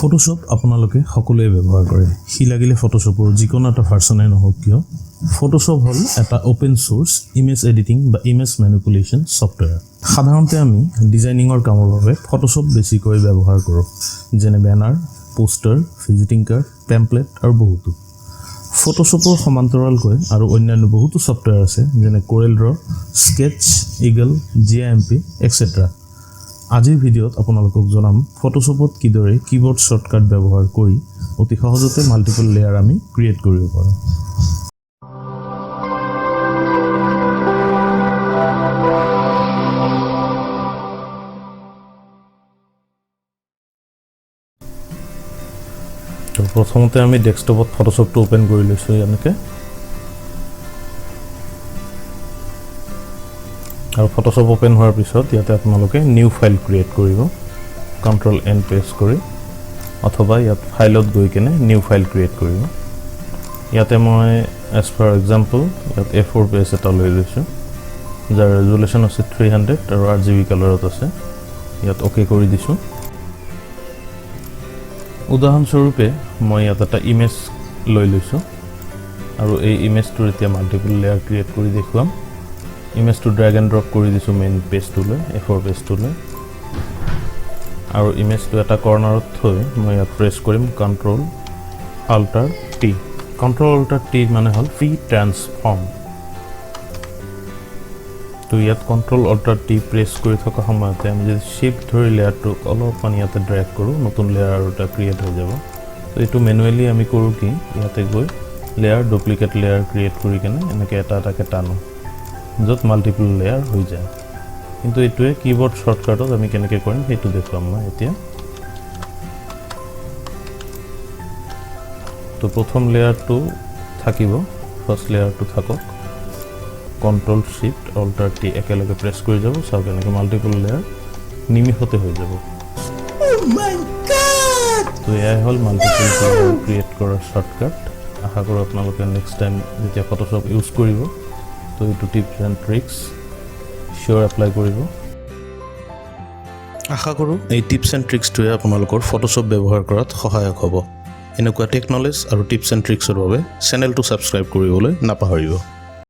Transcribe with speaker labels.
Speaker 1: Photoshop আপোনালোকে সকলোৱে ব্যৱহাৰ কৰে সি লাগিলে ফটোশ্বপৰ যিকোনো এটা ভাৰ্চনে নহওক কিয় ফটোশ্বপ হ'ল এটা ওপেন সোৰ্স ইমেজ এডিটিং বা ইমেজ ম্যানিপুলেশন সফটওয়্যাৰ সাধাৰণতে আমি ডিজাইনিংৰ কামৰ বাবে ফটোশ্বপ বেছিকৈ ব্যৱহাৰ কৰোঁ যেনে banner poster visiting card template আৰু বহুতো ফটোশ্বপৰ সমান্তৰালকৈ আৰু অন্যান্য বহুতো সফটওয়্যাৰ আছে যেনে Corel draw sketch eagle GIMP etcetera আজিৰ ভিডিঅ'ত আপোনালোকক জনাম ফটোশ্বপত কিদৰে কিবোৰ্ড শৰ্টকাট ব্যৱহাৰ কৰি অতি সহজতে মাল্টিপল লেয়াৰ আমি ক্ৰিয়েট কৰিব পাৰোঁ তো প্ৰথমতে আমি ডেস্কটপত ফটোশ্বপটো ওপেন কৰি লৈছো এনেকৈ আৰু ফটোশ্বপ ওপেন হোৱাৰ পিছত ইয়াতে আপোনালোকে নিউ ফাইল ক্ৰিয়েট কৰিব কন্ট্ৰোল এন প্ৰেছ কৰি অথবা ইয়াত ফাইলত গৈ কেনে নিউ ফাইল ক্ৰিয়েট কৰিব ইয়াতে মই এজ ফৰ এক্সাম্পল ইয়াত A4 পেজ এটা লৈ লৈছো যাৰ ৰেজুলেশ্যন আছে 300 আৰু RGB কালাৰত আছে ইয়াত ওকে কৰি দিছো উদাহৰণস্বৰূপে মই ইয়াত এটা ইমেজ লৈ লৈছো আৰু এই ইমেজটোৰ এতিয়া মাল্টিপল লেয়াৰ ক্ৰিয়েট কৰি দেখুৱাম ইমেজটো ড্ৰেগ এণ্ড ড্ৰপ কৰি দিছো মেইন পেজটোলৈ A4 পেজটোলৈ আৰু ইমেজটো এটা কৰ্নাৰত থৈ মই ইয়াত প্ৰেছ কৰিম control alter T control alter T মানে হ'ল ফ্ৰী ট্ৰান্সফৰ্ম তো ইয়াত কন্ট্ৰোল অল্টাৰ টি প্ৰেছ কৰি থকা সময়তে আমি যদি শিফট ধৰি লেয়াৰটো অলপমান ইয়াতে ড্ৰেগ কৰোঁ নতুন লেয়াৰ এটা ক্ৰিয়েট হৈ যাব তো এইটো মেনুৱেলি আমি কৰোঁ কি ইয়াতে গৈ লেয়াৰ ডুপ্লিকেট লেয়াৰ ক্ৰিয়েট কৰি কেনে এনেকৈ এটা এটাকৈ টানো য'ত মাল্টিপল লেয়াৰ হৈ যায় কিন্তু এইটোৱে কিবোৰ্ড শৰ্টকাটত আমি কেনেকৈ কৰিম সেইটো দেখুৱাম মই এতিয়া তো প্ৰথম লেয়াৰটো থাকিব ফাৰ্ষ্ট লেয়াৰটো থাকক কন্ট্ৰোল শিফট অল্টাৰ টি একেলগে প্ৰেছ কৰি যাব সব এনেকৈ মাল্টিপল লেয়াৰ নিমিষতে হৈ যাব তো এয়াই হ'ল মাল্টিপল লেয়াৰ ক্ৰিয়েট কৰাৰ শৰ্টকাট আশা কৰোঁ আপোনালোকে নেক্সট টাইম যেতিয়া ফটোশ্বপ ইউজ কৰিব তো এইটো টিপছ এণ্ড ট্ৰিক্স শিওৰ এপ্লাই কৰিব আশা কৰোঁ এই টিপছ এণ্ড ট্ৰিক্সটোৱে আপোনালোকৰ ফটোশ্বপ ব্যৱহাৰ কৰাত সহায়ক হ'ব এনেকুৱা টেকন'লজি আৰু টিপছ এণ্ড ট্ৰিক্সৰ বাবে চেনেলটো ছাবস্ক্ৰাইব কৰিবলৈ নাপাহৰিব